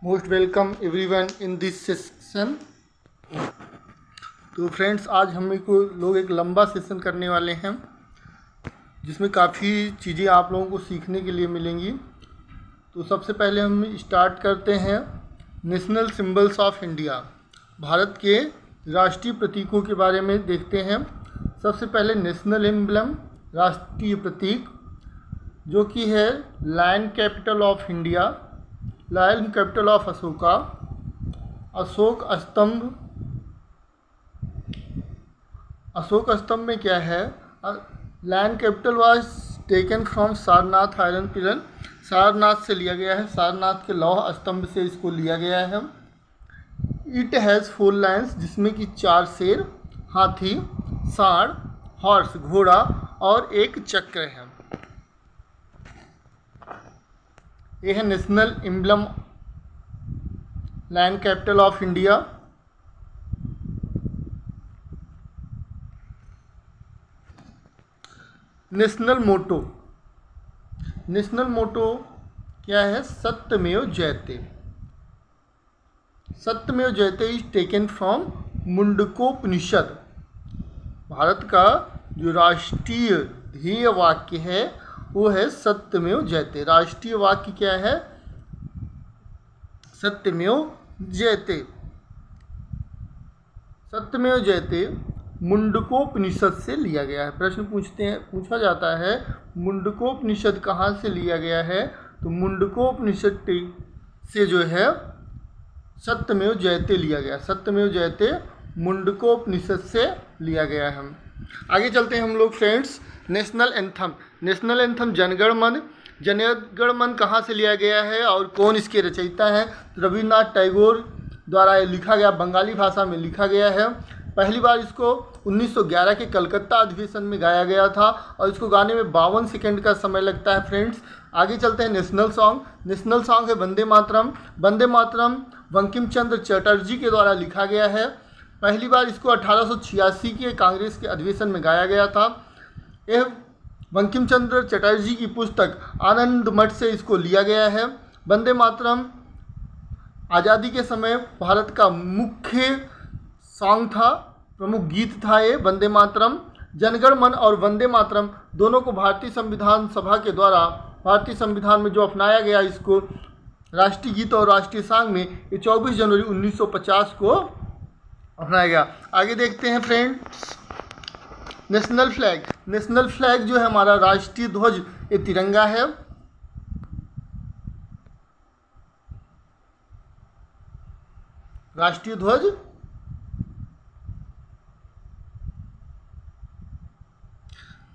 Most welcome everyone in this session. तो friends, आज हम लोग एक लंबा सेशन करने वाले हैं जिसमें काफ़ी चीज़ें आप लोगों को सीखने के लिए मिलेंगी। तो सबसे पहले हम स्टार्ट करते हैं national symbols of India. Bharat के राष्ट्रीय प्रतीकों के बारे में देखते हैं। सबसे पहले नेशनल एम्बलम, राष्ट्रीय प्रतीक, जो कि है lion capital of India, lion capital of Ashoka, Ashok स्तंभ। अशोक स्तंभ में क्या है? Lion capital was taken from Sarnath iron pillar, Sarnath से लिया गया है, सारनाथ के लौह स्तंभ से इसको लिया गया है। इट हैज़ 4 लायंस, जिसमें कि 4 शेर, हाथी, सांड, हॉर्स घोड़ा और एक चक्र है। ये है national emblem, lion capital of India. National motto, national motto क्या है? Satyameva Jayate. Satyameva Jayate is taken from Mundakopanishad. Bharat का जो राष्ट्रीय ध्येय वाक्य है वो है सत्यमेव जयते। राष्ट्रीय वाक्य क्या है? सत्यमेव जयते। सत्यमेव जयते मुंडकोपनिषद से लिया गया है। प्रश्न पूछा जाता है मुंडकोपनिषद कहाँ से लिया गया है? तो मुंडकोपनिषद से जो है सत्यमेव जयते लिया गया। सत्यमेव जयते मुंडकोपनिषद से लिया गया है। आगे चलते हैं हम लोग friends. National anthem, national anthem Janagana Mana. Janagana मन कहाँ से लिया गया है और कौन इसके रचयिता है? तो रविन्द्रनाथ टैगोर द्वारा लिखा गया, बंगाली भाषा में लिखा गया है। पहली बार इसको 1911 के कलकत्ता अधिवेशन में गाया गया था और इसको गाने में 52 सेकंड का समय लगता है फ्रेंड्स। आगे चलते हैं नेशनल सॉन्ग। नेशनल सॉन्ग है वंदे मातरम। वंदे मातरम बंकिम चंद्र चटर्जी के द्वारा लिखा गया है। पहली बार इसको 1886 के कांग्रेस के अधिवेशन में गाया गया था। यह बंकिम चंद्र चटर्जी की पुस्तक आनंद मठ से इसको लिया गया है। वंदे मातरम आज़ादी के समय भारत का मुख्य सॉन्ग था, प्रमुख गीत था ये वंदे मातरम। जनगण मन और वंदे मातरम दोनों को भारतीय संविधान सभा के द्वारा भारतीय संविधान में जो अपनाया गया, इसको राष्ट्रीय गीत और राष्ट्रीय सॉन्ग में ये 24 जनवरी 1950 को अपनाया गया। आगे देखते हैं friends national flag. National flag जो है हमारा राष्ट्रीय ध्वज, ये तिरंगा है। राष्ट्रीय ध्वज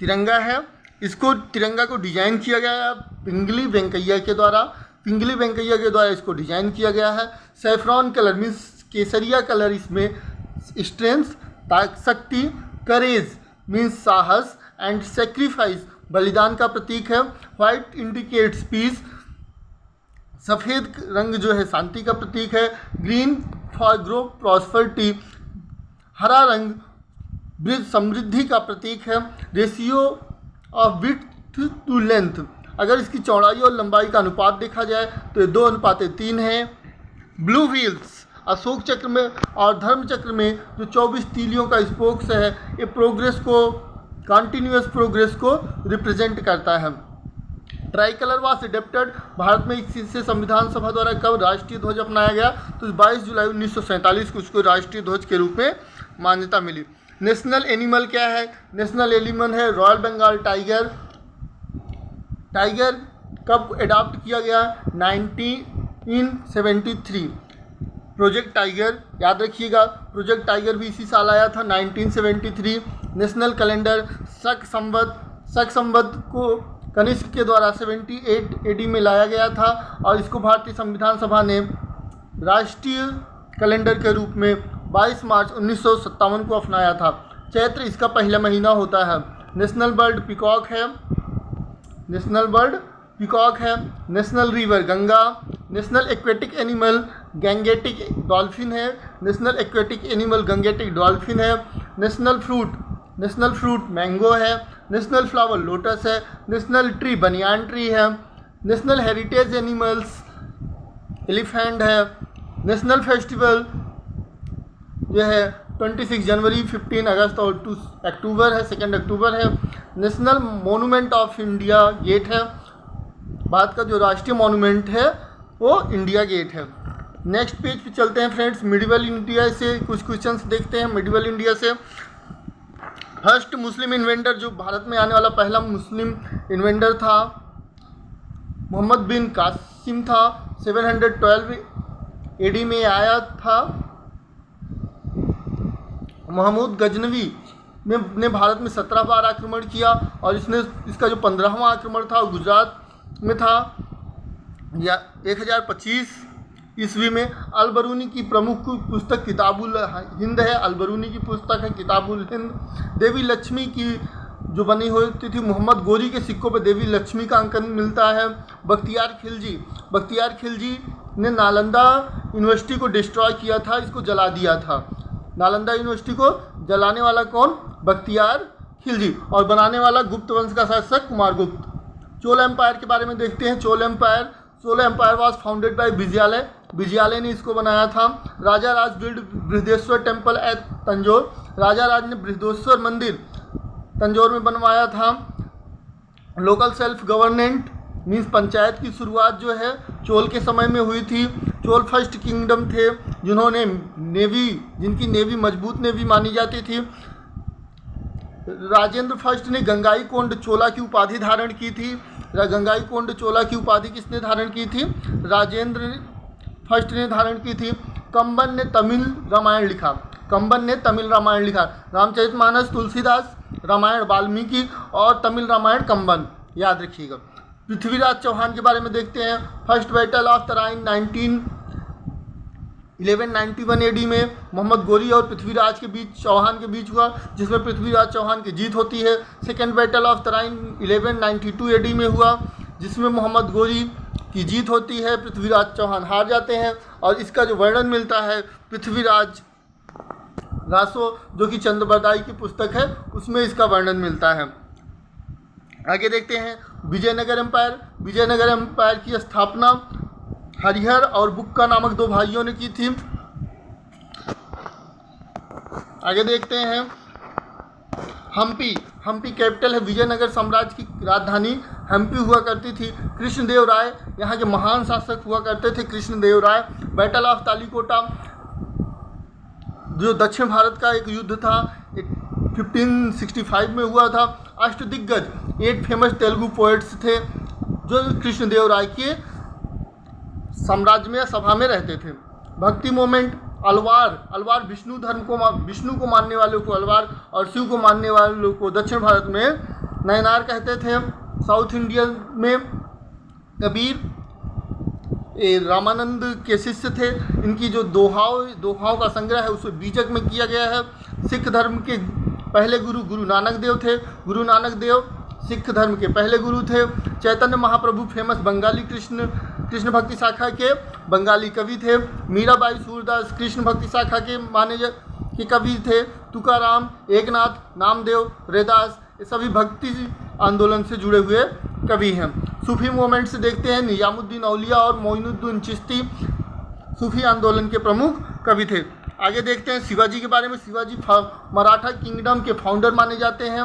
तिरंगा है। इसको तिरंगा को डिजाइन किया गया है पिंगली वेंकैया के द्वारा। पिंगली वेंकैया के द्वारा इसको डिजाइन किया गया है। सैफ्रॉन कलर मीन्स केसरिया कलर, इसमें स्ट्रेंथ शक्ति, करेज मीन्स साहस एंड सेक्रीफाइस बलिदान का प्रतीक है। व्हाइट इंडिकेट्स पीस, सफ़ेद रंग जो है शांति का प्रतीक है। ग्रीन फॉर ग्रो प्रॉस्पेरिटी, हरा रंग समृद्धि का प्रतीक है। Ratio of width to length, अगर इसकी चौड़ाई और लंबाई का अनुपात देखा जाए तो ये 2:3 है। ब्लू व्हील्स, अशोक चक्र में और धर्म चक्र में जो 24 तीलियों का स्पोक्स है, ये प्रोग्रेस को, कॉन्टिन्यूअस प्रोग्रेस को रिप्रेजेंट करता है। Try colour was adapted. Bharat में इससे संविधान सभा द्वारा कब राष्ट्रीय ध्वज अपनाया गया? तो 22 जुलाई 1947 को उसको राष्ट्रीय ध्वज के रूप में मान्यता मिली। नेशनल एनिमल क्या है? नेशनल एनिमल है रॉयल बंगाल टाइगर। टाइगर कब एडॉप्ट किया गया? 1973। प्रोजेक्ट टाइगर याद रखिएगा, प्रोजेक्ट टाइगर भी इसी साल आया था 1973। नेशनल कैलेंडर शक संवत को कनिष्क के द्वारा 78 AD में लाया गया था और इसको भारतीय संविधान सभा ने राष्ट्रीय कैलेंडर के रूप में 22 मार्च 1957 को अपनाया था। चैत्र इसका पहला महीना होता है। नेशनल बर्ड पिकॉक है। नेशनल बर्ड पिकॉक है। National river Ganga. National aquatic animal Gangetic dolphin है। National aquatic animal Gangetic dolphin है। नेशनल फ्रूट मैंगो है। नेशनल फ्लावर लोटस है। नेशनल ट्री बनियान ट्री है। नेशनल हेरिटेज एनिमल्स एलिफेंट है। National festival जो है 26 जनवरी, 15 अगस्त और 2 अक्टूबर है, 2 अक्टूबर है। National monument of India gate है, भारत का जो राष्ट्रीय मोनूमेंट है वो इंडिया गेट है। नेक्स्ट पेज पे चलते हैं फ्रेंड्स, मिडिवल इंडिया से कुछ क्वेश्चंस देखते हैं। मिडिवल इंडिया से फर्स्ट मुस्लिम इन्वेंटर, जो भारत में आने वाला पहला मुस्लिम इन्वेंटर था, मोहम्मद बिन कासिम था। 712 एडी में आया था। महमूद गजनवी ने भारत में 17 बार आक्रमण किया और इसका जो 15वां आक्रमण था वो गुजरात में था। या 1025 ईस्वी में अलबरूनी की प्रमुख पुस्तक किताबुल हिंद है। अलबरूनी की पुस्तक है किताबुल हिंद। देवी लक्ष्मी की जो बनी होती थी, मोहम्मद गोरी के सिक्कों पे देवी लक्ष्मी का अंकन मिलता है। बख्तियार खिलजी ने नालंदा यूनिवर्सिटी को डिस्ट्रॉय किया था, इसको जला दिया था। नालंदा यूनिवर्सिटी को जलाने वाला कौन? बख्तियार खिलजी। और बनाने वाला गुप्त वंश का शासक कुमारगुप्त। चोल एम्पायर के बारे में देखते हैं। Chola empire was founded by Vijayalaya ने इसको बनाया था। Raja Raj build Brihadeshwara temple at Tanjore. Raja Raj ने बृहदेश्वर मंदिर तंजौर में बनवाया था। Local self government means panchayat की शुरुआत जो है चोल के समय में हुई थी। चोल फर्स्ट किंगडम थे जिनकी नेवी मजबूत नेवी मानी जाती थी। राजेंद्र फर्स्ट ने गंगाईकोंड चोला की उपाधि धारण की थी। गंगाईकोंड चोला की उपाधि किसने धारण की थी? राजेंद्र फर्स्ट ने धारण की थी। कंबन ने तमिल रामायण लिखा। रामचरितमानस तुलसीदास, रामायण वाल्मीकि और तमिल रामायण कंबन, याद रखिएगा। पृथ्वीराज चौहान के बारे में देखते हैं। First battle of Tarain 1191 AD में मोहम्मद गोरी और चौहान के बीच हुआ, जिसमें पृथ्वीराज चौहान की जीत होती है। Second battle of Tarain 1192 AD में हुआ, जिसमें मोहम्मद गोरी की जीत होती है, पृथ्वीराज चौहान हार जाते हैं। और इसका जो वर्णन मिलता है पृथ्वीराज रासो, जो कि चंद्रबरदाई की पुस्तक है, उसमें इसका वर्णन मिलता है। आगे देखते हैं विजयनगर एम्पायर की स्थापना हरिहर और बुक्का नामक 2 भाइयों ने की थी। आगे देखते हैं हम्पी कैपिटल है। विजयनगर साम्राज्य की राजधानी हम्पी हुआ करती थी। कृष्णदेव राय यहाँ के महान शासक हुआ करते थे। कृष्णदेव राय। बैटल ऑफ तालीकोटा जो दक्षिण भारत का एक युद्ध था, 1565 में हुआ था। अष्टदिग्गज 8 फेमस तेलुगु पोएट्स थे जो कृष्णदेव राय के साम्राज्य में सभा में रहते थे। भक्ति मोमेंट अलवार विष्णु को मानने वालों को अलवार और शिव को मानने वालों को दक्षिण भारत में नयनार कहते थे। साउथ इंडियन में कबीर रामानंद के शिष्य थे। इनकी जो दोहाओं का संग्रह है उसे बीजक में किया गया है। सिख धर्म के पहले गुरु नानक देव थे। गुरु नानक देव सिख धर्म के पहले गुरु थे। चैतन्य महाप्रभु फेमस बंगाली कृष्ण भक्ति शाखा के बंगाली कवि थे। मीराबाई सूरदास कृष्ण भक्ति शाखा के कवि थे। तुकाराम, एकनाथ, नामदेव, रैदास ये सभी भक्ति आंदोलन से जुड़े हुए कवि हैं। सूफी मूवमेंट से देखते हैं। निजामुद्दीन औलिया और मोइनुद्दीन चिश्ती सूफी आंदोलन के प्रमुख कवि थे। आगे देखते हैं शिवाजी के बारे में। शिवाजी मराठा किंगडम के फाउंडर माने जाते हैं।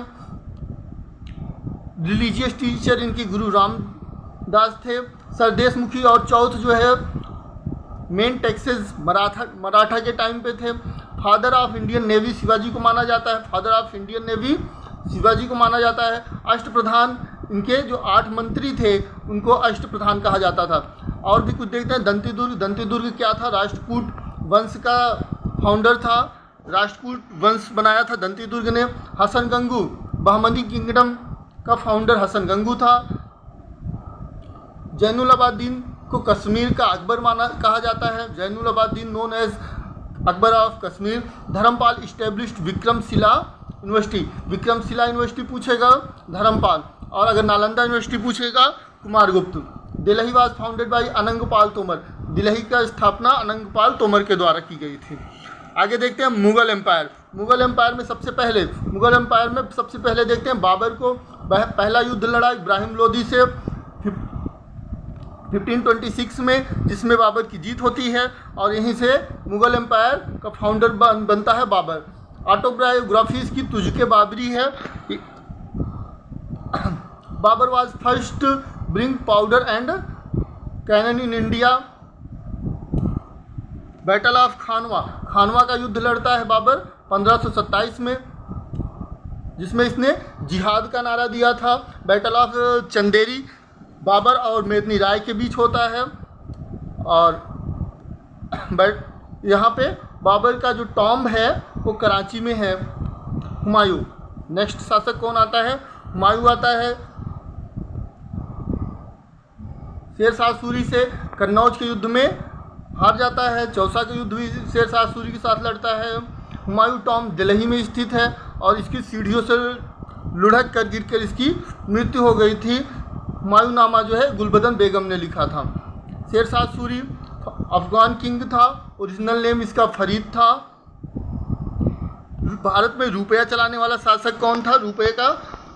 रिलीजियस टीचर इनकी गुरु रामदास थे। सरदेशमुखी और चौथ जो है मेन टैक्सेस मराठा के टाइम पे थे। Father of Indian navy Shivaji को माना जाता है। अष्टप्रधान इनके जो 8 मंत्री थे उनको अष्टप्रधान कहा जाता था। और भी कुछ देखते हैं। दंतीदुर्ग क्या था? राष्ट्रकूट वंश का फाउंडर था। राष्ट्रकूट वंश बनाया था दंतीदुर्ग ने। हसन गंगू बहमनी किंगडम का फाउंडर हसन गंगू था। जैनुलाब्दीन को कश्मीर का अकबर कहा जाता है। Zainulabidin known as Akbar of Kashmir. Dharmapala established Vikramashila university पूछेगा धर्मपाल, और अगर नालंदा यूनिवर्सिटी पूछेगा Kumaragupta. Delhi was founded by Anangpal Tomar. Delhi का स्थापना अनंगपाल तोमर के द्वारा की गई थी। आगे देखते हैं मुगल एम्पायर में सबसे पहले देखते हैं बाबर को पहला युद्ध लड़ा इब्राहिम लोदी से 1526 में, जिसमें बाबर की जीत होती है और यहीं से मुग़ल एम्पायर का फाउंडर बनता है बाबर। ऑटोबायोग्राफी इसकी तुझके बाबरी है। Babur was first bring powder and cannon in India. Battle of Khanwa, Khanwa का युद्ध लड़ता है बाबर 1527 में, जिसमें इसने जिहाद का नारा दिया था। बैटल ऑफ चंदेरी बाबर और मेदनी राय के बीच होता है। और यहाँ पे बाबर का जो टॉम्ब है वो कराची में है। हुमायूं, नेक्स्ट शासक कौन आता है? हुमायूं आता है। शेरशाह सूरी से कन्नौज के युद्ध में हार जाता है। चौसा के युद्ध भी शेरशाह सूरी के साथ लड़ता है। हुमायूं टॉम्ब दिल्ली में स्थित है और इसकी सीढ़ियों से लुढ़क कर गिरकर इसकी मृत्यु हो गई थी। हुमायूं नामा जो है गुलबदन बेगम ने लिखा था। शेरशाह सूरी अफगान किंग था, ओरिजिनल नेम इसका फरीद था। भारत में रुपया चलाने वाला शासक कौन था? रुपये का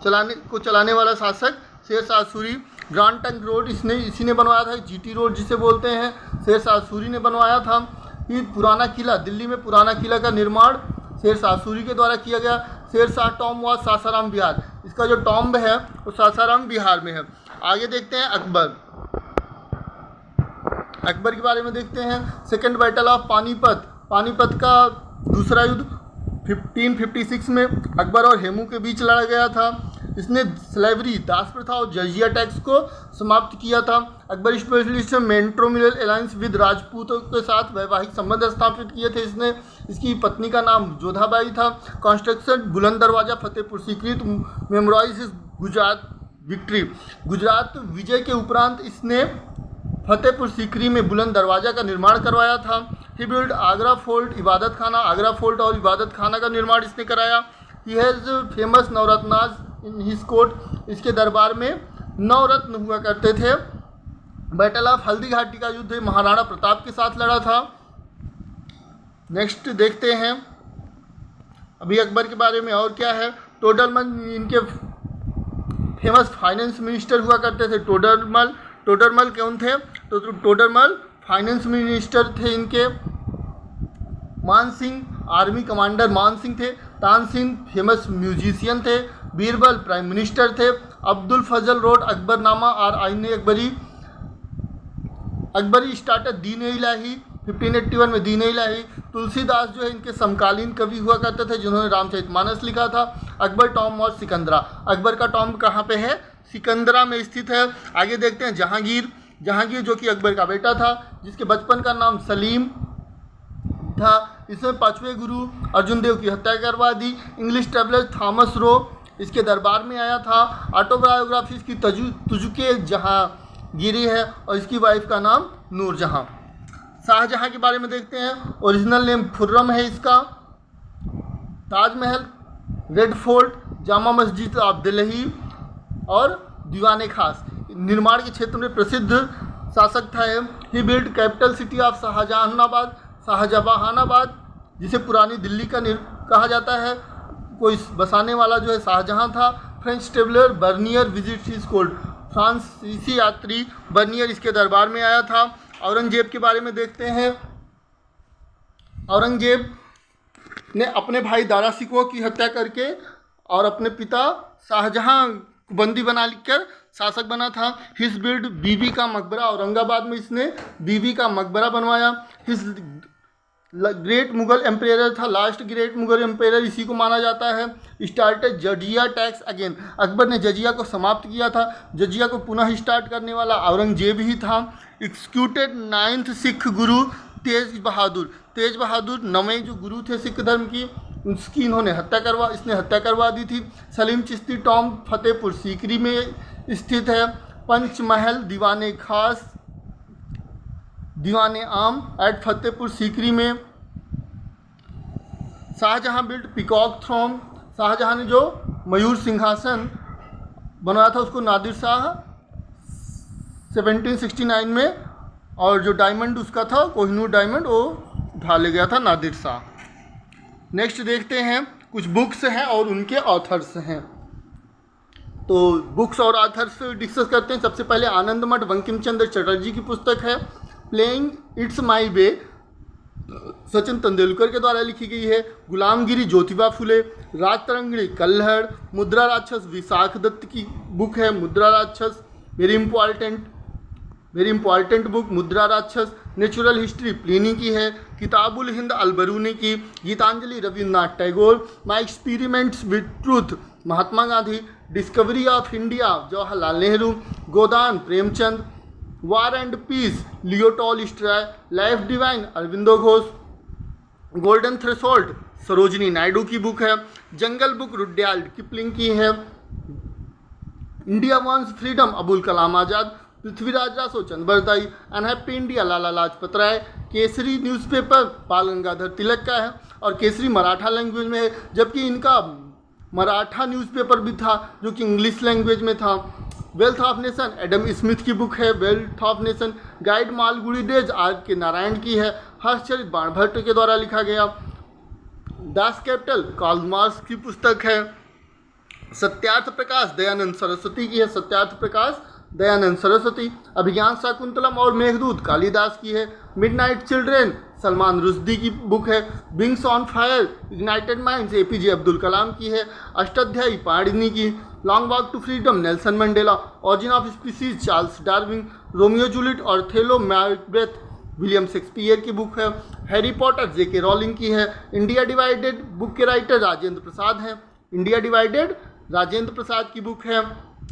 चलाने वाला शासक Sher Shah Suri. Grand trunk road इसी ने बनवाया था, जीटी रोड जिसे बोलते हैं, शेरशाह सूरी ने बनवाया था। फिर पुराना किला, दिल्ली में पुराना किला का निर्माण शेरशाह सूरी के द्वारा किया गया। शेरशाह टॉम्ब व सासाराम बिहार, इसका जो टॉम्ब है वो सासाराम बिहार में है। आगे देखते हैं अकबर। अकबर के बारे में देखते हैं। Second battle of Panipat, Panipat का दूसरा युद्ध 1556 में अकबर और हेमू के बीच लड़ा गया था। इसने स्लेवरी, दास प्रथा और जजिया टैक्स को समाप्त किया था। Akbar specialist matrimonial alliance with राजपूतों के साथ वैवाहिक संबंध स्थापित किए थे इसने। इसकी पत्नी का नाम जोधाबाई था। कंस्ट्रक्शन बुलंद दरवाजा फतेहपुर सीकरी मेमोराइज गुजरात विक्ट्री, गुजरात विजय के उपरांत इसने फतेहपुर सीकरी में बुलंद दरवाजा का निर्माण करवाया था। ही बिल्ड आगरा फोर्ट, इबादत खाना, आगरा फोर्ट और इबादत खाना का निर्माण इसने कराया। He has famous navratnas in his court, इसके दरबार में नवरत्न हुआ करते थे। बैटल ऑफ हल्दी घाटी का युद्ध महाराणा प्रताप के साथ लड़ा था। नेक्स्ट देखते हैं अभी अकबर के बारे में और क्या है। टोडरमल इनके फेमस फाइनेंस मिनिस्टर हुआ करते थे। टोडरमल कौन थे? तो टोडरमल फाइनेंस मिनिस्टर थे इनके। मान सिंह आर्मी कमांडर मान सिंह थे। तानसेन फेमस म्यूजिशियन थे। बीरबल प्राइम मिनिस्टर थे। अब्दुल फजल रोड अकबरनामा और आईन अकबरी। अकबरी स्टार्टर दीन इलाही 1581 में दीन इलाही। तुलसीदास जो है इनके समकालीन कवि हुआ करते थे जिन्होंने रामचरितमानस लिखा था। अकबर टॉम्ब और सिकंदरा, अकबर का टॉम्ब कहाँ पे है? सिकंदरा में स्थित है। आगे देखते हैं जहांगीर। जहांगीर जो कि अकबर का बेटा था, जिसके बचपन का नाम सलीम था। इसने 5वें गुरु अर्जुन देव की हत्या करवा दी। इंग्लिश ट्रेवलर थॉमस रो इसके दरबार में आया था। ऑटोबायोग्राफी इसकी तुजुके जहांगीरी है और इसकी वाइफ का नाम नूरजहां। शाहजहां के बारे में देखते हैं। ओरिजिनल नेम खुर्रम है इसका। Taj Mahal, red fort, Jama Masjid of Delhi और दीवाने खास निर्माण के क्षेत्र में प्रसिद्ध शासक था। He build capital city of Shahjahanabad, Shahjahanabad जिसे पुरानी दिल्ली का कहा जाता है। कोई बसाने वाला जो है शाहजहां था। French traveller Bernier visit his court, फ्रांसीसी यात्री बर्नियर इसके दरबार में आया था। औरंगजेब के बारे में देखते हैं। औरंगजेब ने अपने भाई दारा शिकोह की हत्या करके और अपने पिता शाहजहां को बंदी बना कर शासक बना था। हिज बिल्ड बीबी का मकबरा, औरंगाबाद में इसने बीबी का मकबरा बनवाया। हिज ग्रेट मुगल एम्पायर था, लास्ट ग्रेट मुगल एम्पायर इसी को माना जाता है। स्टार्टेड जजिया टैक्स अगेन, अकबर ने जजिया को समाप्त किया था। जजिया को पुनः स्टार्ट करने वाला औरंगजेब ही था। एक्सिक्यूटेड 9th सिख गुरु तेज बहादुर 9वें जो गुरु थे सिख धर्म की, उसकी इसने हत्या करवा दी थी। सलीम चिश्ती टॉम्ब फतेहपुर सीकरी में स्थित है। पंचमहल दीवाने खास दीवाने आम एट फतेहपुर सीकरी में। Shah Jahan built peacock throne, Shah Jahan ने जो मयूर सिंहासन बनाया था उसको नादिर शाह 1769 में, और जो डायमंड उसका था कोहिनूर डायमंड वो उठा ले गया था नादिर शाह। नेक्स्ट देखते हैं कुछ बुक्स हैं और उनके ऑथर्स हैं। तो बुक्स और आथर्स डिस्कस करते हैं। सबसे पहले आनंद मठ बंकिम चंद्र चटर्जी की पुस्तक है। प्लेइंग इट्स माई वे सचिन तेंदुलकर के द्वारा लिखी गई है। गुलामगिरी ज्योतिबा फुले। राज तरंगिणी कल्हड़। मुद्रा राक्षस विशाख दत्त की बुक है मुद्रा राक्षस, वेरी इंपॉर्टेंट बुक मुद्रा राक्षस। नेचुरल हिस्ट्री प्लिनी की है। किताबुल हिंद अलबरूनी की। Gitanjali Rabindranath Tagore. My experiments with truth Mahatma Gandhi. Discovery of India Jawaharlal Nehru. Godan Premchand. War and peace Leo Tolstoy. Life divine Aurobindo Ghosh. Golden threshold Sarojini Naidu की बुक है। जंगल बुक रुडयार्ड किपलिंग की है। India wins freedom Abul Kalam Azad. Prithviraj Raso Chand Bardai. Unhappy India Lala Lajpat Rai. Kesari newspaper Bal Gangadhar तिलक का है और केसरी मराठा लैंग्वेज में है, जबकि इनका मराठा न्यूज़पेपर भी था जो कि इंग्लिश लैंग्वेज में था। Wealth of nation Adam Smith की बुक है wealth of nation. Guide Malgudi days R K Narayan की है। हर्षचरित बाणभट्ट के द्वारा लिखा गया। दास कैपिटल कार्ल मार्क्स की पुस्तक है। सत्यार्थ प्रकाश दयानंद सरस्वती की है। सत्यार्थ प्रकाश दयानंद सरस्वती। अभिज्ञान शाकुंतलम और मेघदूत कालिदास की है। मिडनाइट चिल्ड्रेन सलमान रुश्दी की बुक है। Wings on fire ignited minds APJ Abdul Kalam की है। अष्टाध्यायी पाणिनि की। Long walk to freedom Nelson Mandela. Origin of species Charles Darwin. Romeo Juliet और थेलो मैकबेथ विलियम शेक्सपियर की बुक है। हैरी पॉटर जेके रॉलिंग की है। इंडिया डिवाइडेड बुक के writer Rajendra Prasad हैं। इंडिया डिवाइडेड राजेंद्र प्रसाद की बुक है।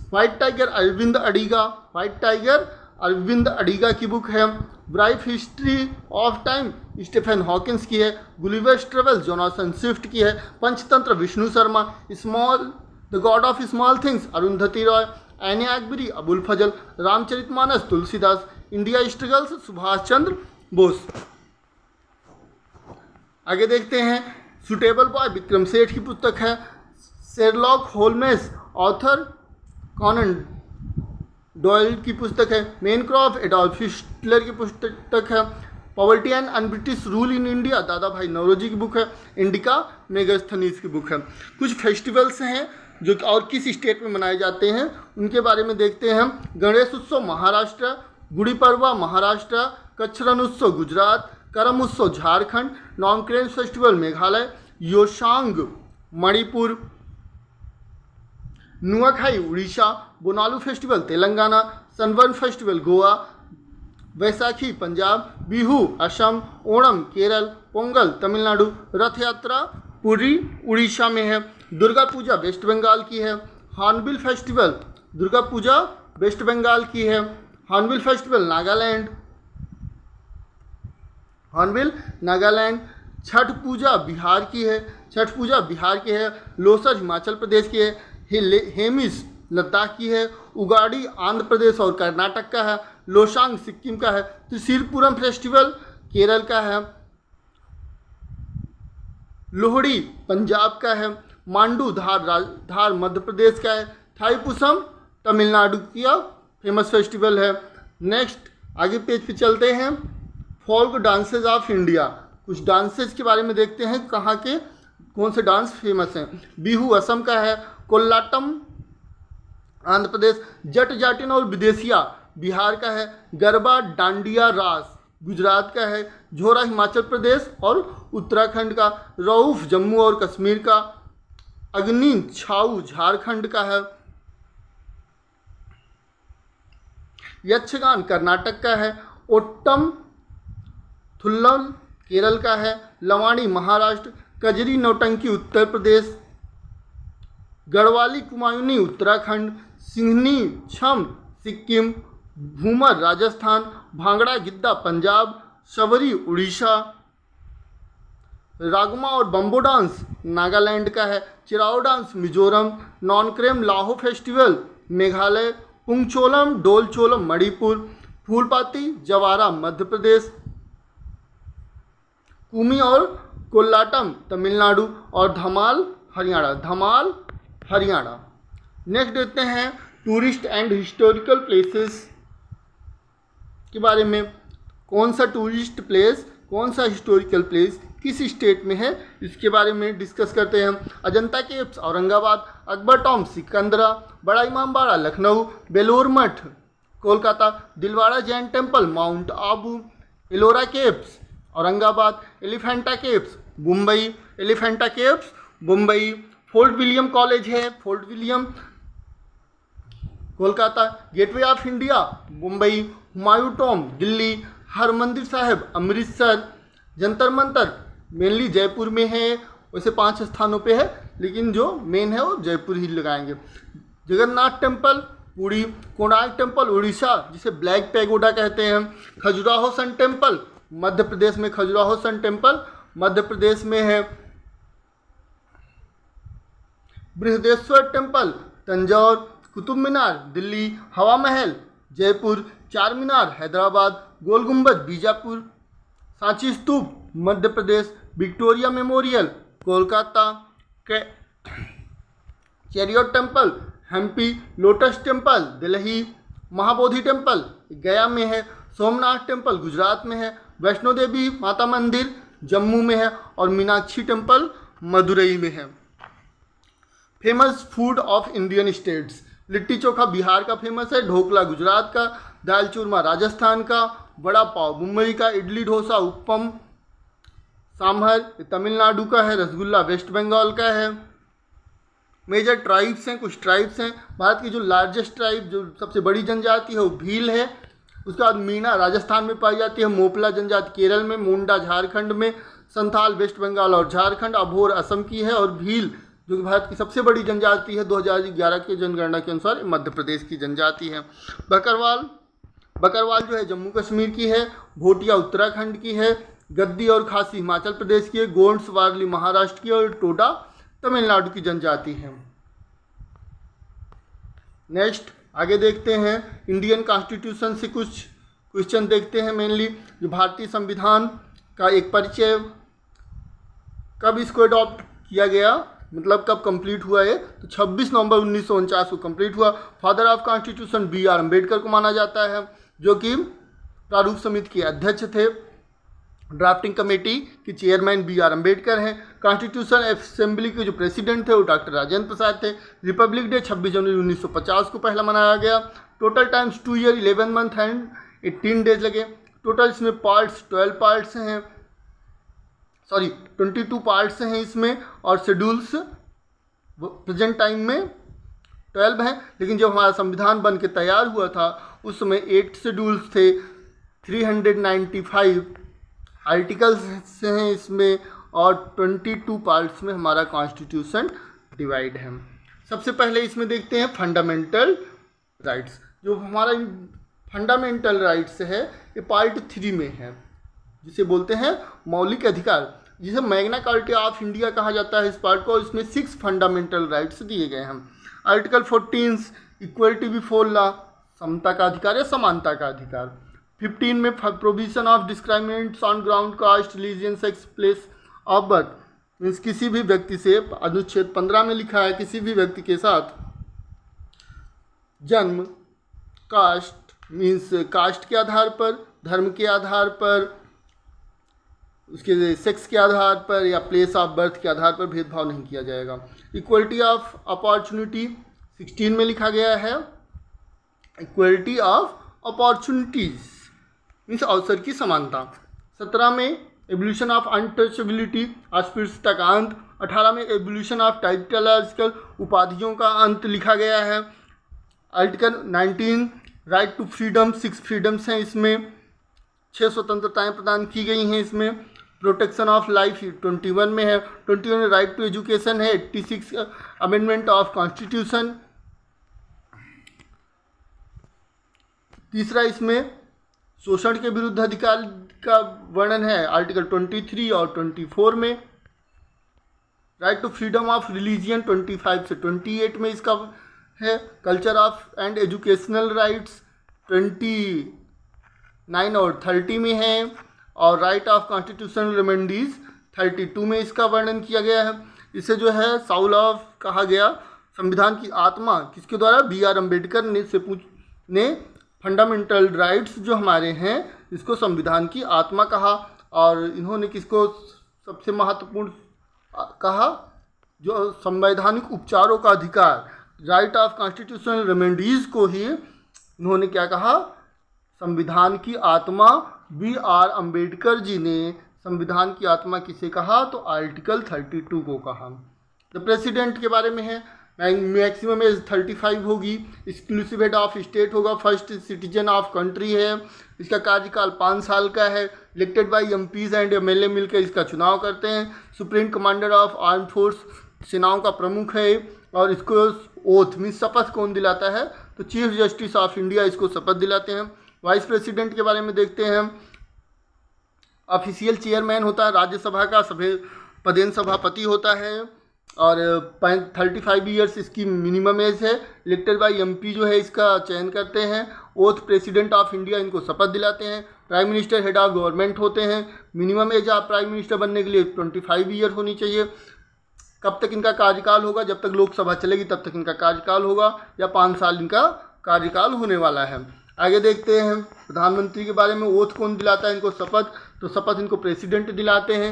White tiger Arvind Adiga. White tiger Arvind Adiga की बुक है। ब्राइफ history of time Stephen Hawkins की है। गुलिवर्स ट्रेवल्स जोनाथन स्विफ्ट की है। Panchatantra Vishnu Sharma. Small the god of small things Arundhati Roy. Aine Akbari Abul Fazal. Ramcharitmanas Tulsidas. India struggles Subhash Chandra Bose. आगे देखते हैं सुटेबल बॉय विक्रम सेठ की पुस्तक है। शेरलॉक होल्मेस ऑथर कॉनन डॉयल की पुस्तक है। मेनक्रॉफ्ट एडॉल्फ हिटलर की पुस्तक है। Poverty and un-British rule in India दादा भाई नौरोजी की बुक है। इंडिका मेगास्थनीज की बुक है। कुछ फेस्टिवल्स हैं जो और किस स्टेट में मनाए जाते हैं उनके बारे में देखते हैं। गणेश उत्सव महाराष्ट्र। गुड़ी पड़वा महाराष्ट्र। कच्छ रण उत्सव Gujarat. Karam Utsav Jharkhand. Nongkrem festival Meghalaya. Yaoshang Manipur. Nuakhai Orissa. Bonalu festival Telangana. Sunburn festival Goa. Vaisakhi Punjab. Bihu Assam. Onam Kerala. Pongal Tamil Nadu. Rath Yatra Puri Orissa में है। दुर्गा पूजा वेस्ट बंगाल की है। Hornbill festival Durga Puja West Bengal की है। Hornbill festival Nagaland. Hornbill Nagaland. Chhath Puja Bihar की है। छठ पूजा बिहार की है। लोसर हिमाचल प्रदेश की है। हेमिस लद्दाख की है। उगाड़ी आंध्र प्रदेश और कर्नाटक का है। लोसांग सिक्किम का है। त्रिशूरपुरम फेस्टिवल केरल का है। लोहड़ी पंजाब का है। मांडू धार मध्य प्रदेश का है। थाईपुसम तमिलनाडु का फेमस फेस्टिवल है। नेक्स्ट आगे पेज पे चलते हैं। Folk dances of India. कुछ डांसेज के बारे में देखते हैं कहाँ के कौन से डांस फेमस हैं। बिहू असम का है। कोल्लाटम आंध्र प्रदेश। जट जाटिन और विदेशिया बिहार का है। गरबा डांडिया रास गुजरात का है। झोरा हिमाचल प्रदेश और उत्तराखंड का। रऊफ जम्मू और कश्मीर का। अग्नि छाऊ झारखंड का है। यक्षगान कर्नाटक का है। ओट्टम थुल्लल केरल का है। लवाणी महाराष्ट्र। कजरी नौटंकी उत्तर प्रदेश। गढ़वाली कुमायूनी उत्तराखंड। सिंहनी छम सिक्किम। घूमर राजस्थान। भांगड़ा गिद्दा पंजाब। शबरी उड़ीसा। रागमा और बम्बो डांस नागालैंड का है। चिराओ डांस मिजोरम। नॉनक्रेम लाहो फेस्टिवल मेघालय। पुंगचोलम डोलचोलम मणिपुर। फूलपाती जवारा मध्य प्रदेश। कुमी और कोल्लाटम तमिलनाडु और धमाल हरियाणा। नेक्स्ट देखते हैं टूरिस्ट एंड हिस्टोरिकल प्लेसेस के बारे में। कौन सा टूरिस्ट प्लेस कौन सा हिस्टोरिकल प्लेस किस स्टेट में है, इसके बारे में डिस्कस करते हैं। Ajanta caves Aurangabad, Akbar tomb Sikandra, Bara Imambara Lucknow, Belur Math Kolkata, Dilwara Jain temple Mount Abu, Ellora caves Aurangabad, Elephanta caves Mumbai, Elephanta caves Mumbai, Fort William college है Fort William Kolkata, Gateway of India Mumbai, Humayun tomb Delhi, Harmandir Sahib Amritsar, Jantar Mantar mainly Jaipur में है, वैसे 5 स्थानों पे है लेकिन जो मेन है वो जयपुर ही लगाएंगे। जगन्नाथ टेम्पल पुरी, कोणार्क टेम्पल उड़ीसा जिसे ब्लैक पैगोडा कहते हैं, खजुराहो सन टेम्पल मध्य प्रदेश में, खजुराहो सन टेम्पल मध्य प्रदेश में है, Brihadeshwara temple Tanjore, Qutub Minar Delhi, Hawa Mahal Jaipur, Char Minar Hyderabad, Gol Gumbaz Bijapur, Sanchi Stupa Madhya Pradesh, Victoria Memorial Kolkata, chariot temple Hampi, Lotus Temple Delhi, Mahabodhi temple Gaya में है, सोमनाथ टेम्पल गुजरात में है, वैष्णो देवी माता मंदिर जम्मू में है और मीनाक्षी टेम्पल मदुरई में है। Famous food of Indian states, Litti Chokha Bihar का फेमस है, ढोकला गुजरात का, दाल चूरमा राजस्थान का, वड़ा पाव मुंबई का, इडली डोसा उपम सांभर तमिलनाडु का है, रसगुल्ला वेस्ट बंगाल का है। मेजर ट्राइब्स हैं, कुछ ट्राइब्स हैं। भारत की जो लार्जेस्ट ट्राइब, जो सबसे बड़ी जनजाति है वो भील है। उसके बाद मीणा राजस्थान में पाई जाती है, मोपला जनजाति केरल में, मुंडा झारखंड में, संथाल वेस्ट बंगाल और झारखंड, अभोर असम की है और भील जो कि भारत की सबसे बड़ी जनजाति है 2011 की जनगणना के अनुसार मध्य प्रदेश की जनजाति है। बकरवाल जो है जम्मू कश्मीर की है, भोटिया उत्तराखंड की है, गद्दी और खासी हिमाचल प्रदेश की है, गोंड्स वारली महाराष्ट्र की और टोडा तमिलनाडु की जनजाति है। नेक्स्ट आगे देखते हैं इंडियन कॉन्स्टिट्यूशन से कुछ क्वेश्चन देखते हैं। मेनली जो भारतीय संविधान का एक परिचय, कब इसको अडॉप्ट किया गया, मतलब कब कंप्लीट हुआ है, तो 26 नवंबर 1949 को कंप्लीट हुआ। Father of constitution BR Ambedkar को माना जाता है जो कि प्रारूप समिति के अध्यक्ष थे। ड्राफ्टिंग कमेटी के चेयरमैन BR अम्बेडकर हैं। कॉन्स्टिट्यूशन असेंबली के जो प्रेसिडेंट थे वो डॉक्टर राजेंद्र प्रसाद थे। रिपब्लिक डे 26 जनवरी 1950 को पहला मनाया गया। Total times 2 year 11 month and 18 days लगे। टोटल इसमें पार्ट्स 12 पार्ट्स हैं, 22 पार्ट्स हैं इसमें, और शेड्यूल्स प्रेजेंट टाइम में 12 हैं, लेकिन जब हमारा संविधान बन के तैयार हुआ था उस समय 8 शेड्यूल्स थे, 395 आर्टिकल्स हैं इसमें और 22 पार्ट्स में हमारा कॉन्स्टिट्यूशन डिवाइड है। सबसे पहले इसमें देखते हैं फंडामेंटल राइट्स। जो हमारा फंडामेंटल राइट्स है ये पार्ट 3 में है, जिसे बोलते हैं मौलिक अधिकार, जिसे मैग्ना कार्टा ऑफ इंडिया कहा जाता है इस पार्ट को। इसमें 6 फंडामेंटल राइट्स दिए गए हैं। आर्टिकल 14 इक्वलिटी बिफोर लॉ, समता का अधिकार या समानता का अधिकार। 15 में provision of discriminates on ground caste religion sex place of birth, means किसी भी व्यक्ति से, अनुच्छेद 15 में लिखा है किसी भी व्यक्ति के साथ जन्म, कास्ट मीन्स कास्ट के आधार पर, धर्म के आधार पर, उसके सेक्स के आधार पर या प्लेस ऑफ बर्थ के आधार पर भेदभाव नहीं किया जाएगा। इक्वलिटी ऑफ अपॉर्चुनिटी 16 में लिखा गया है, इक्वलिटी ऑफ अपॉर्चुनिटीज मीन्स अवसर की समानता। 17 में एवोल्यूशन ऑफ अनटचेबिलिटी, अस्पृश्यता का अंत। 18 में एवोल्यूशन ऑफ टाइटलॉजिकल, उपाधियों का अंत लिखा गया है। Article 19 right to freedom, 6 freedoms हैं इसमें, 6 स्वतंत्रताएं प्रदान की गई हैं इसमें। प्रोटेक्शन ऑफ लाइफ 21 में है। 21 में राइट टू एजुकेशन है। 86 अमेंडमेंट ऑफ कॉन्स्टिट्यूशन। तीसरा इसमें शोषण के विरुद्ध अधिकार का वर्णन है आर्टिकल 23 और 24 में। Right to freedom of religion 25 से 28 में इसका है। Culture of and educational rights 29 और 30 में है। और राइट ऑफ कॉन्स्टिट्यूशनल रेमेडीज 32 में इसका वर्णन किया गया है। इसे जो है साउल ऑफ कहा गया। संविधान की आत्मा किसके द्वारा, BR अम्बेडकर ने फंडामेंटल राइट्स जो हमारे हैं इसको संविधान की आत्मा कहा। और इन्होंने किसको सबसे महत्वपूर्ण कहा, जो संवैधानिक उपचारों का अधिकार, राइट ऑफ कॉन्स्टिट्यूशनल रेमेडीज़ को ही उन्होंने क्या कहा, संविधान की आत्मा। B.R. अम्बेडकर जी ने संविधान की आत्मा किसे कहा, तो आर्टिकल 32 को कहा। द प्रेसिडेंट के बारे में है, मैक्सिमम एज 35 होगी, एक्सक्लूसिव हेड ऑफ स्टेट होगा, फर्स्ट सिटीजन ऑफ कंट्री है, इसका कार्यकाल 5 साल का है, elected by MPs and MLA मिलकर इसका चुनाव करते हैं, supreme commander of arm force, सेनाओं का प्रमुख है, और इसको ओथ मीन्स शपथ कौन दिलाता है, तो चीफ जस्टिस ऑफ इंडिया इसको शपथ दिलाते हैं। वाइस प्रेसिडेंट के बारे में देखते हैं, ऑफिशियल चेयरमैन होता है राज्यसभा का, पदेन सभापति होता है, और 35 ईयर्स इसकी मिनिमम एज है, इलेक्टेड बाय MP जो है इसका चयन करते हैं, ओथ प्रेसिडेंट ऑफ इंडिया इनको शपथ दिलाते हैं, prime minister head of government होते हैं, मिनिमम एज आप प्राइम मिनिस्टर बनने के लिए 25 ईयर होनी चाहिए। कब तक इनका कार्यकाल होगा, जब तक लोकसभा चलेगी तब तक इनका कार्यकाल होगा, या 5 साल इनका कार्यकाल होने वाला है। आगे देखते हैं प्रधानमंत्री के बारे में, ओथ कौन दिलाता है इनको शपथ, तो शपथ इनको प्रेसिडेंट दिलाते हैं,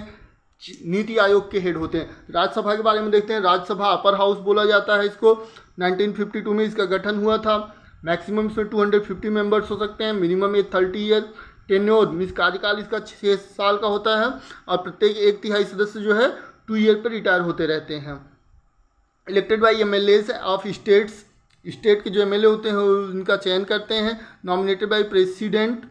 नीति आयोग के हेड होते हैं। राज्यसभा के बारे में देखते हैं, राज्यसभा अपर हाउस बोला जाता है इसको, 1952 में इसका गठन हुआ था, मैक्सिमम इसमें 250 मेंबर्स हो सकते हैं, minimum age 30 year, tenure means कार्यकाल इसका 6 साल का होता है, और प्रत्येक 1/3 सदस्य जो है 2 ईयर पर रिटायर होते रहते हैं। Elected by MLAs of states, state के जो MLA होते हैं उनका चयन करते हैं, नॉमिनेटेड बाई प्रेसिडेंट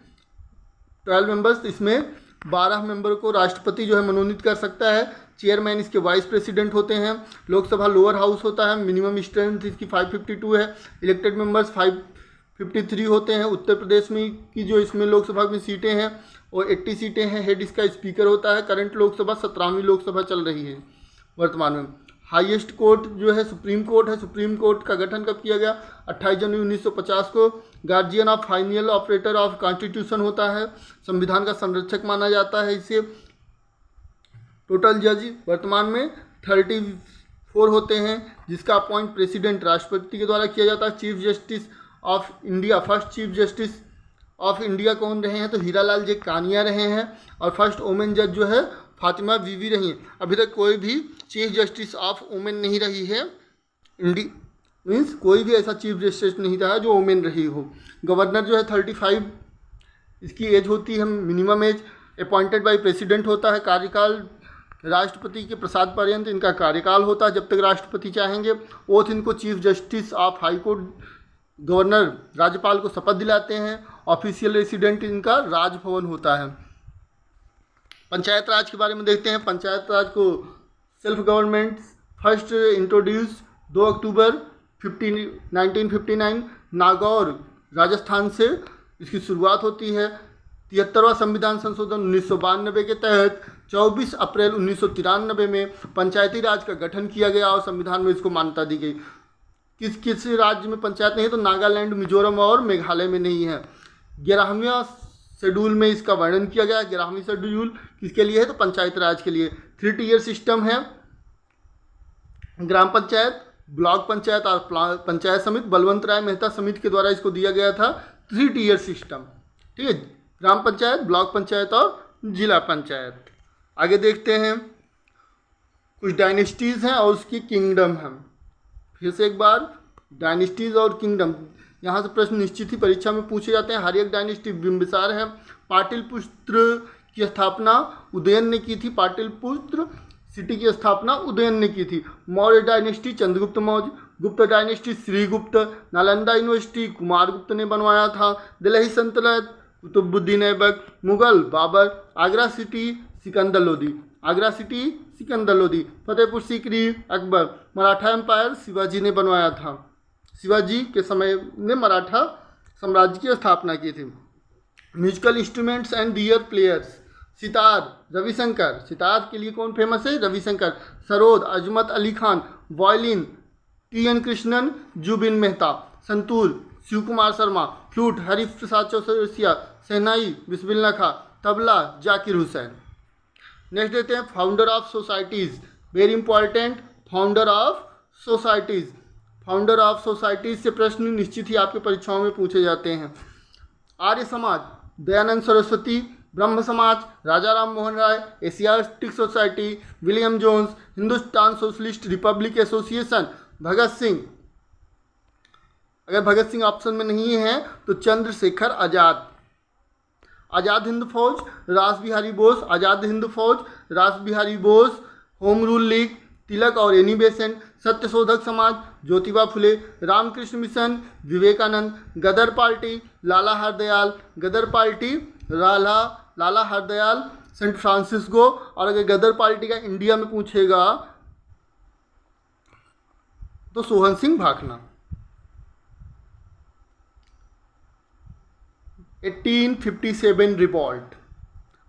12 मेंबर्स, इसमें 12 मेंबर को राष्ट्रपति जो है मनोनीत कर सकता है, चेयरमैन इसके वाइस प्रेसिडेंट होते हैं, लोकसभा लोअर हाउस होता है, मिनिमम स्ट्रेंथ इसकी 552 है, इलेक्टेड मेंबर्स 553 होते हैं। उत्तर प्रदेश में की जो इसमें लोकसभा में सीटें हैं और 80 सीटें हैं, हेड इसका स्पीकर होता है। करंट लोकसभा 17वीं लोकसभा चल रही है वर्तमान में। हाईएस्ट कोर्ट जो है सुप्रीम कोर्ट है, सुप्रीम कोर्ट का गठन कब किया गया, 28 जनवरी 1950 को। Guardian of final operator of constitution होता है, संविधान का संरक्षक माना जाता है इसे। टोटल जज वर्तमान में 34 होते हैं, जिसका अपॉइंट प्रेसिडेंट राष्ट्रपति के द्वारा किया जाता है। Chief justice of India, first chief justice of India कौन रहे हैं, तो हीरालाल जे कानिया रहे हैं, और फर्स्ट वोमेन जज जो है फातिमा बीवी रही हैं। अभी तक कोई भी चीफ जस्टिस ऑफ वुमेन नहीं रही है, मीन्स कोई भी ऐसा चीफ जस्टिस नहीं रहा जो वुमेन रही हो। गवर्नर जो है 35 इसकी एज होती है, minimum age. Appointed by president होता है, कार्यकाल राष्ट्रपति के प्रसाद पर्यंत इनका कार्यकाल होता है जब तक राष्ट्रपति चाहेंगे। ओथ इनको chief justice of high court, governor राज्यपाल को शपथ दिलाते हैं। ऑफिशियल रेसिडेंट इनका राजभवन होता है। पंचायत राज के बारे में देखते हैं। पंचायत राज को सेल्फ गवर्नमेंट फर्स्ट इंट्रोड्यूस 2 अक्टूबर 1959 नागौर राजस्थान से इसकी शुरुआत होती है। 73वां संविधान संशोधन 1992 के तहत 24 अप्रैल 1993 में पंचायती राज का गठन किया गया और संविधान में इसको मान्यता दी गई। किस किस राज्य में पंचायत नहीं है, तो नागालैंड, मिजोरम और मेघालय में नहीं है। 11वें शेड्यूल में इसका वर्णन किया गया। 11वीं शेड्यूल किसके लिए है, तो पंचायत राज के लिए। 3 टियर सिस्टम है, ग्राम पंचायत, ब्लॉक पंचायत और पंचायत समिति। बलवंत राय मेहता समिति के द्वारा इसको दिया गया था 3 टियर सिस्टम, ठीक है, ग्राम पंचायत, ब्लॉक पंचायत और जिला पंचायत। आगे देखते हैं, कुछ डायनेस्टीज़ हैं और उसकी किंगडम हैं। फिर से एक बार, डायनेस्टीज़ और किंगडम, यहाँ से प्रश्न निश्चित ही परीक्षा में पूछे जाते हैं। हर्यक डायनेस्टी बिंबिसार है। पाटलिपुत्र की स्थापना उदयन ने की थी, पाटलिपुत्र सिटी की स्थापना उदयन ने की थी। Maurya dynasty Chandragupta Maurya, Gupta dynasty Shrigupta, Nalanda university Kumaragupta ने बनवाया था। दिल्ली सल्तनत Qutbuddin Aibak, Mughal Babur, Agra city Sikandar Lodi, Agra city Sikandar Lodi, Fatehpur Sikri Akbar, Maratha empire Shivaji ने बनवाया था। शिवाजी के समय ने मराठा साम्राज्य की स्थापना की थी। Musical instruments and their players, sitar Ravi Shankar, sitar के लिए कौन फेमस है, Ravi Shankar. Sarod Azmat Ali Khan, violin TN Krishnan, Zubin Mehta. Santoor Shiv Kumar Sharma, flute Hariprasad Chaurasia, shehnai Bismillah Khan, tabla Zakir Hussain. Next देते हैं founder of societies, very important, founder of societies. Founder of societies से प्रश्न निश्चित ही आपके परीक्षाओं में पूछे जाते हैं। Arya Samaj, Dayanand Saraswati, Brahmo Samaj, Raja Ram Mohan Roy, Asiatic society, William Jones, Hindustan socialist republic association, Bhagat Singh. अगर भगत सिंह ऑप्शन में नहीं है तो चंद्रशेखर आज़ाद। आज़ाद हिंद फौज, रास बिहारी बोस, आज़ाद Hind Fauj, Ras Bihari Bose, home rule league, Tilak और Annie Besant, Satyashodhak Samaj, Jyotiba Phule, Ramakrishna mission, Vivekananda, Ghadar party, Lala Hardayal, Ghadar party, Lala Hardayal, San Francisco. और अगर गदर पार्टी का इंडिया में पूछेगा तो सोहन सिंह भाखना। 1857 रिवॉल्ट,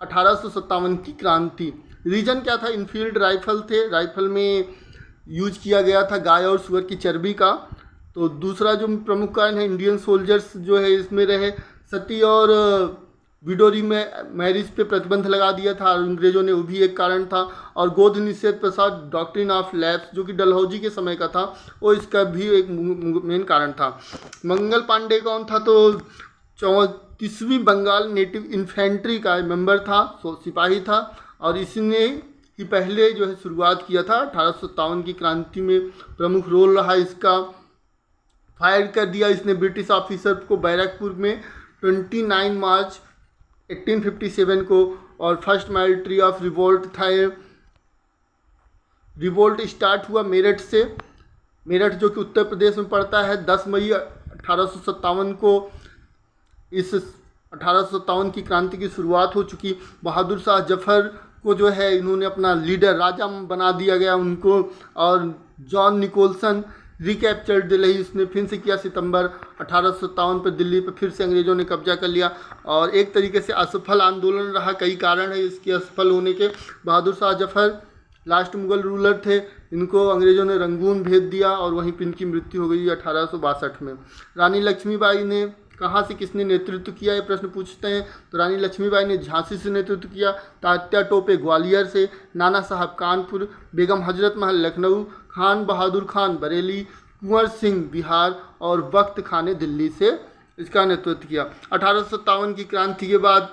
1857 की क्रांति। रीजन क्या था? इनफील्ड राइफल थे, राइफल में यूज किया गया था गाय और सुअर की चर्बी का। तो दूसरा जो प्रमुख कारण है, इंडियन सोल्जर्स जो है इसमें रहे। सती और विडोरी में मैरिज पे प्रतिबंध लगा दिया था अंग्रेजों ने, वो भी एक कारण था। और गोद निषेध प्रसाद, डॉक्ट्रिन ऑफ लैप्स, जो कि डलहौजी के समय का था, वो इसका भी एक मेन कारण था। मंगल पांडे कौन था? तो 34वीं बंगाल नेटिव इन्फेंट्री का मेंबर था, सिपाही था। और इसने ही पहले जो है शुरुआत किया था 1857 की क्रांति में, प्रमुख रोल रहा इसका। फायर कर दिया इसने ब्रिटिश ऑफिसर को बैरकपुर में 29 मार्च 1857 को। और फर्स्ट मिलिट्री ऑफ रिवोल्ट था ये। रिवोल्ट स्टार्ट हुआ मेरठ से, मेरठ जो कि उत्तर प्रदेश में पड़ता है। 10 मई 1857 को इस 1857 की क्रांति की शुरुआत हो चुकी। बहादुर शाह जफर को जो है इन्होंने अपना लीडर, राजा बना दिया गया उनको। और जॉन निकोलसन रिकैप्चर्ड दिल्ली, इसने फिर से किया। सितंबर 1857 पर दिल्ली पर फिर से अंग्रेज़ों ने कब्जा कर लिया। और एक तरीके से असफल आंदोलन रहा, कई कारण है इसके असफल होने के। बहादुर शाह जफर लास्ट मुगल रूलर थे, इनको अंग्रेज़ों ने रंगून भेज दिया और वहीं पर इनकी मृत्यु हो गई 1862 में। रानी लक्ष्मीबाई ने कहाँ से किसने नेतृत्व किया, ये प्रश्न पूछते हैं। तो रानी लक्ष्मीबाई ने झांसी से नेतृत्व किया, तात्या टोपे ग्वालियर से, नाना साहब कानपुर, बेगम हजरत महल लखनऊ, खान बहादुर खान बरेली, कुंवर सिंह बिहार और वक्त खान ने दिल्ली से इसका नेतृत्व किया। 1857 की क्रांति के बाद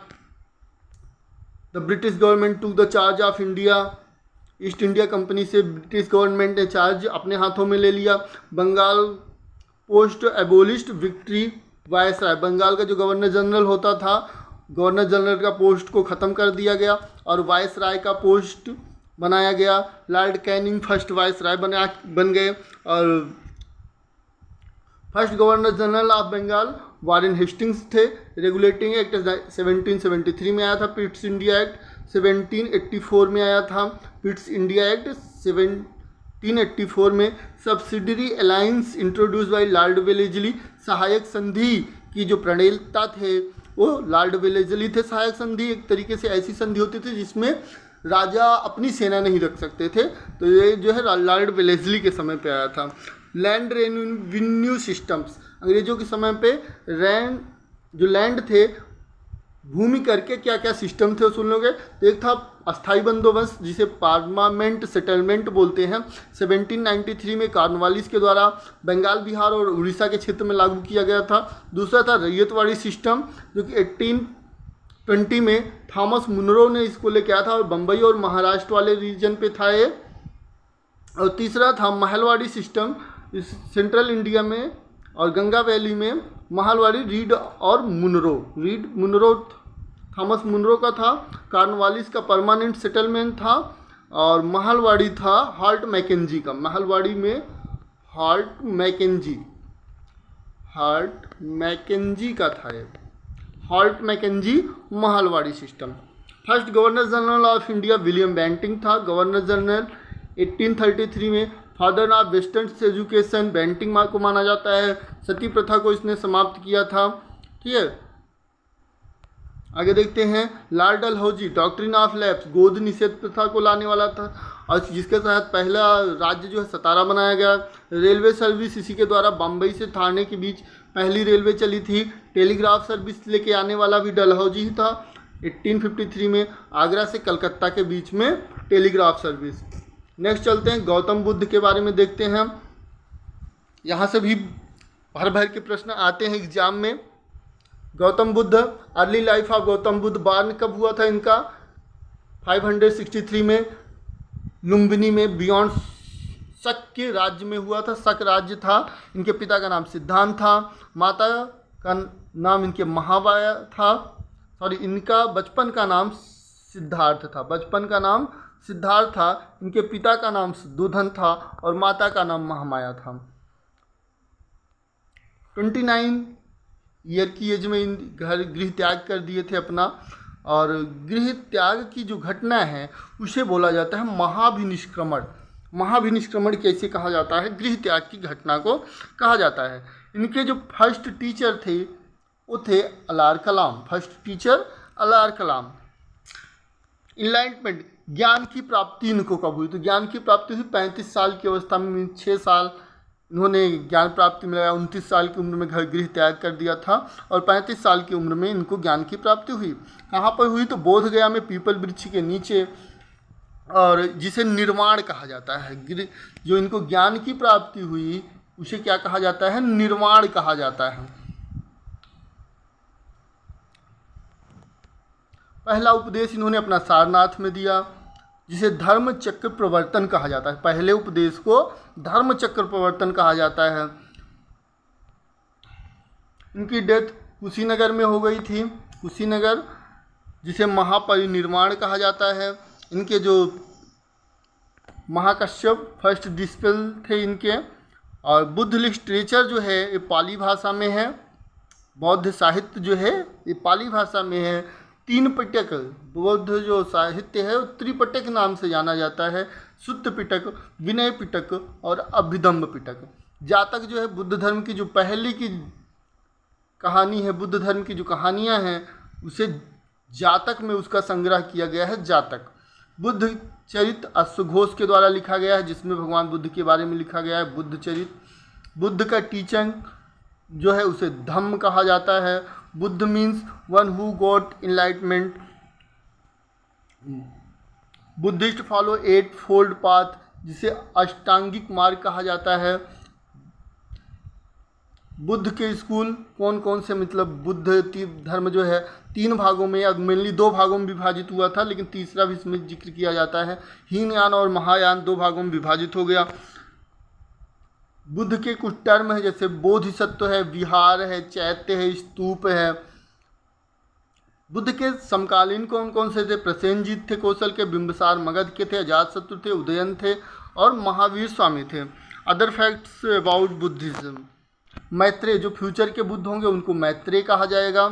the British government to the charge of India. East India company से ब्रिटिश गवर्नमेंट ने चार्ज अपने हाथों में ले लिया। Bengal post abolished victory viceroy, Bengal का जो गवर्नर जनरल होता था, गवर्नर जनरल का पोस्ट को ख़त्म कर दिया गया और वायसराय का पोस्ट बनाया गया। लॉर्ड कैनिंग फर्स्ट वायसराय बन गए। और first governor general of Bengal Warren Hastings थे। रेगुलेटिंग एक्ट 1773 में आया था। पिट्स इंडिया एक्ट 1784 में आया था। पिट्स इंडिया एक्ट 1784 में subsidiary alliance introduce by Lord Wellesley, सहायक संधि की जो प्रणेता थे वो लॉर्ड वेलेस्ली थे। सहायक संधि एक तरीके से ऐसी संधि होती थी जिसमें राजा अपनी सेना नहीं रख सकते थे, तो ये जो है लॉर्ड वेलेस्ली के समय पे आया था। लैंड रेवेन्यू सिस्टम्स, अंग्रेजों के समय पे लैंड थे, भूमि करके क्या क्या सिस्टम थे सुन लोगे। तो एक था अस्थाई बंदोबस्त जिसे परमानेंट सेटलमेंट बोलते हैं, 1793 में कॉर्नवालिस के द्वारा बंगाल, बिहार और उड़ीसा के क्षेत्र में लागू किया गया था। दूसरा था रैयतवाड़ी सिस्टम जो कि 1820 में थॉमस मुनरो ने इसको लेके आया था और बम्बई और महाराष्ट्र वाले रीजन पे था ये। और तीसरा था महलवाड़ी सिस्टम, इस सेंट्रल इंडिया में और गंगा वैली में महलवाड़ी रीड मुनरो थॉमस मुनरो का था। कॉर्नवालिस का परमानेंट सेटलमेंट था और महलवाड़ी था हाल्ट मैकेंजी का। महलवाड़ी में हाल्ट मैकेंजी का था ये, Holt Mackenzie Mahalwari system. First governor general of India William Bentinck था गवर्नर जनरल 1833 में। Father of western education Bentinck को माना जाता है। सती प्रथा को इसने समाप्त किया था। ठीक है, आगे देखते हैं। Lord Dalhousie doctrine of lapse, गोद निषेध प्रथा को लाने वाला था और जिसके तहत पहला राज्य जो है सतारा बनाया गया। रेलवे सर्विस इसी के द्वारा बम्बई से थाने के बीच पहली रेलवे चली थी। टेलीग्राफ सर्विस लेके आने वाला भी डलहौजी ही था 1853 में। आगरा से कलकत्ता के बीच में टेलीग्राफ सर्विस। नेक्स्ट चलते हैं, गौतम बुद्ध के बारे में देखते हैं। यहाँ से भी भर भर के प्रश्न आते हैं एग्जाम में। Gautam Buddha, early life of Gautam Buddha born कब हुआ था इनका? 563 में लुम्बिनी में बियॉन्ड शक के राज्य में हुआ था। शक राज्य था। इनके पिता का नाम सिद्धांत था, माता का नाम इनके महामाया था। सॉरी, इनका बचपन का नाम सिद्धार्थ था। बचपन का नाम सिद्धार्थ था। इनके पिता का नाम दुधन था और माता का नाम महामाया था। 29 ईयर की एज में इन गृह त्याग कर दिए थे अपना। और गृह त्याग की जो घटना है उसे बोला जाता है महाभिनिष्क्रमण। महाभिनिष्क्रमण कैसे कहा जाता है? गृह त्याग की घटना को कहा जाता है। इनके जो फर्स्ट टीचर थे वो थे अलार कलाम। फर्स्ट टीचर अलार कलाम। इनलाइटमेंट, ज्ञान की प्राप्ति इनको कब हुई? तो ज्ञान की प्राप्ति हुई 35 साल की अवस्था में। 6 साल इन्होंने ज्ञान प्राप्ति में लगाया। 29 साल की उम्र में घर गृह त्याग कर दिया था और 35 साल की उम्र में इनको ज्ञान की प्राप्ति हुई। कहाँ पर हुई? तो बोध गया में पीपल वृक्ष के नीचे, और जिसे निर्वाण कहा जाता है। जो इनको ज्ञान की प्राप्ति हुई उसे क्या कहा जाता है? निर्वाण कहा जाता है। पहला उपदेश इन्होंने अपना सारनाथ में दिया, जिसे धर्म चक्र प्रवर्तन कहा जाता है। पहले उपदेश को धर्म चक्र प्रवर्तन कहा जाता है। इनकी डेथ कुशीनगर में हो गई थी। कुशीनगर, जिसे महापरिनिर्वाण कहा जाता है। इनके जो महाकश्यप फर्स्ट डिस्पेल थे इनके। और बुद्ध लिटरेचर जो है ये पाली भाषा में है। बौद्ध साहित्य जो है ये पाली भाषा में है। 3 पिटक, बौद्ध जो साहित्य है वो त्रिपिटक नाम से जाना जाता है। सुत्त पिटक, विनय पिटक और अभिधम्म पिटक। जातक जो है बुद्ध धर्म की जो पहले की कहानी है, बुद्ध धर्म की जो कहानियाँ हैं उसे जातक में उसका संग्रह किया गया है। जातक बुद्ध चरित अश्वघोष के द्वारा लिखा गया है, जिसमें भगवान बुद्ध के बारे में लिखा गया है। बुद्ध चरित, बुद्ध का टीचिंग जो है उसे धम्म कहा जाता है। Buddha means one who got enlightenment. Buddhist follow 8 fold path, जिसे अष्टांगिक मार्ग कहा जाता है। बुद्ध के स्कूल कौन कौन से, मतलब बुद्ध धर्म जो है 3 भागों में या मेनली 2 भागों में विभाजित हुआ था, लेकिन तीसरा भी इसमें जिक्र किया जाता है। हीनयान और महायान 2 भागों में विभाजित हो गया। बुद्ध के कुछ टर्म है, जैसे बोधिसत्व है, विहार है, चैत्य है, स्तूप है। बुद्ध के समकालीन कौन कौन से थे? प्रसेनजीत थे कौशल के, बिंबिसार मगध के थे, अजातशत्रु थे, उदयन थे और महावीर स्वामी थे। Other facts about Buddhism, Maitreya जो फ्यूचर के बुद्ध होंगे उनको मैत्रेय कहा जाएगा।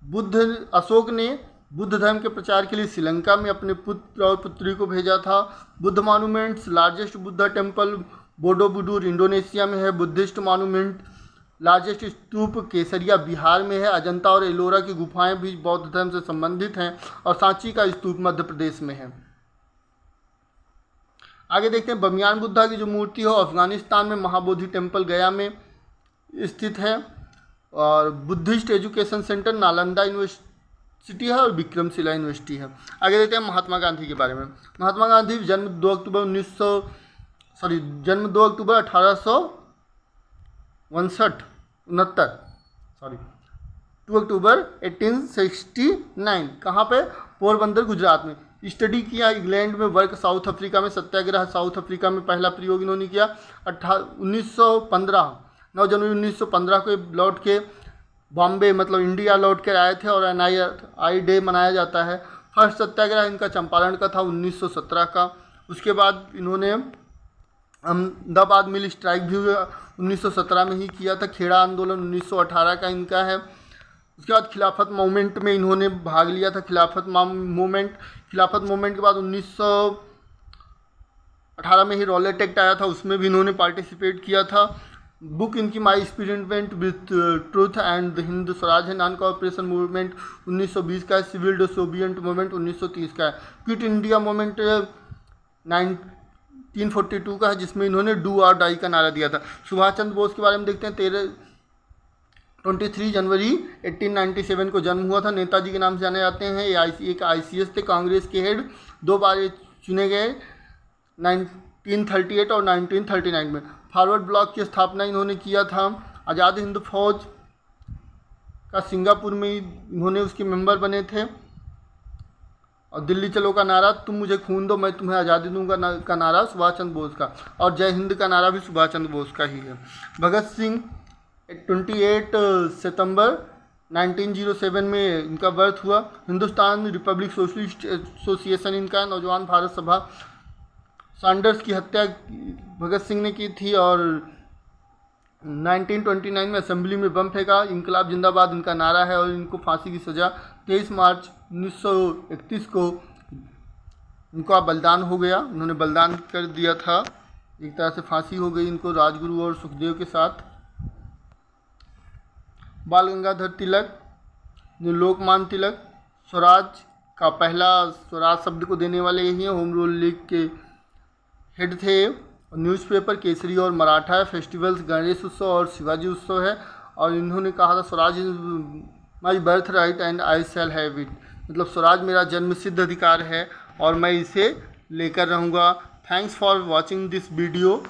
बुद्ध अशोक ने बुद्ध धर्म के प्रचार के लिए श्रीलंका में अपने पुत्र और पुत्री को भेजा था। Buddha monuments, largest Buddha temple Borobudur Indonesia में है। Buddhist monument, largest stupa Kesariya Bihar में है। अजंता और एलोरा की गुफाएं भी बौद्ध धर्म से संबंधित हैं और सांची का स्तूप मध्य प्रदेश में है। आगे देखते हैं बमियान बुद्धा की जो मूर्ति हो अफगानिस्तान में महाबोधि टेम्पल गया में स्थित है। और Buddhist education centre Nalanda university है और विक्रमशिला यूनिवर्सिटी है। आगे देखते हैं महात्मा गांधी के बारे में। महात्मा गांधी जन्म 2 अक्टूबर 1869। कहाँ पे? पोरबंदर गुजरात में। स्टडी किया इंग्लैंड में, वर्क साउथ अफ्रीका में, सत्याग्रह साउथ अफ्रीका में पहला प्रयोग इन्होंने किया। 1915 9 जनवरी 1915 को लौट के बॉम्बे मतलब इंडिया लौट कर आए थे और NII डे मनाया जाता है। फर्स्ट सत्याग्रह इनका चंपारण का था 1917 का। उसके बाद इन्होंने अहमदाबाद मिल स्ट्राइक भी 1917 में ही किया था। खेड़ा आंदोलन 1918 का इनका है। उसके बाद खिलाफत मूवमेंट में इन्होंने भाग लिया था। खिलाफत मूवमेंट के बाद 1918 में ही रॉलेट एक्ट आया था, उसमें भी इन्होंने पार्टिसिपेट किया था। बुक इनकी my experiment with truth and the Hind Swaraj है। नॉन कॉपरेशन मूवमेंट 1920 का है। सिविल डिसोबिएंट मूवमेंट 1930 का है। क्विट इंडिया मूवमेंट 1942 का है, जिसमें इन्होंने डू और डाई का नारा दिया था। सुभाष चंद्र बोस के बारे में देखते हैं। 23 जनवरी 1897 को जन्म हुआ था। नेताजी के नाम से जाने जाते हैं। ये एक ICS थे, कांग्रेस के हेड। 2 बार ये चुने गए, 1938 और 1939 में। फॉरवर्ड ब्लॉक की स्थापना इन्होंने किया था। आज़ाद हिंद फौज का सिंगापुर में ही इन्होंने उसके मेंबर बने थे। और दिल्ली चलो का नारा, तुम मुझे खून दो मैं तुम्हें आज़ादी दूंगा का नारा सुभाष चंद्र बोस का, और जय हिंद का नारा भी सुभाष चंद्र बोस का ही है। भगत सिंह 28 सितंबर 1907 में इनका बर्थ हुआ। हिंदुस्तान रिपब्लिक सोशलिस्ट एसोसिएशन इनका, नौजवान भारत सभा, सैंडर्स की हत्या भगत सिंह ने की थी, और 1929 में असेंबली में बम फेंका, इनकलाब जिंदाबाद इनका नारा है, और इनको फांसी की सज़ा 23 मार्च 1931 को इनका बलिदान हो गया, उन्होंने बलिदान कर दिया था, एक तरह से फांसी हो गई इनको राजगुरु और सुखदेव के साथ। बाल गंगाधर तिलक, लोकमान्य तिलक, स्वराज का पहला स्वराज शब्द को देने वाले यही हैं। होम रूल लीग के हेड थे। न्यूज़पेपर केसरी और मराठा फेस्टिवल्स गणेश उत्सव और शिवाजी उत्सव है, और इन्होंने कहा था Swaraj is my birth right and I shall have it, मतलब स्वराज मेरा जन्म सिद्ध अधिकार है और मैं इसे लेकर रहूँगा। Thanks for watching this video.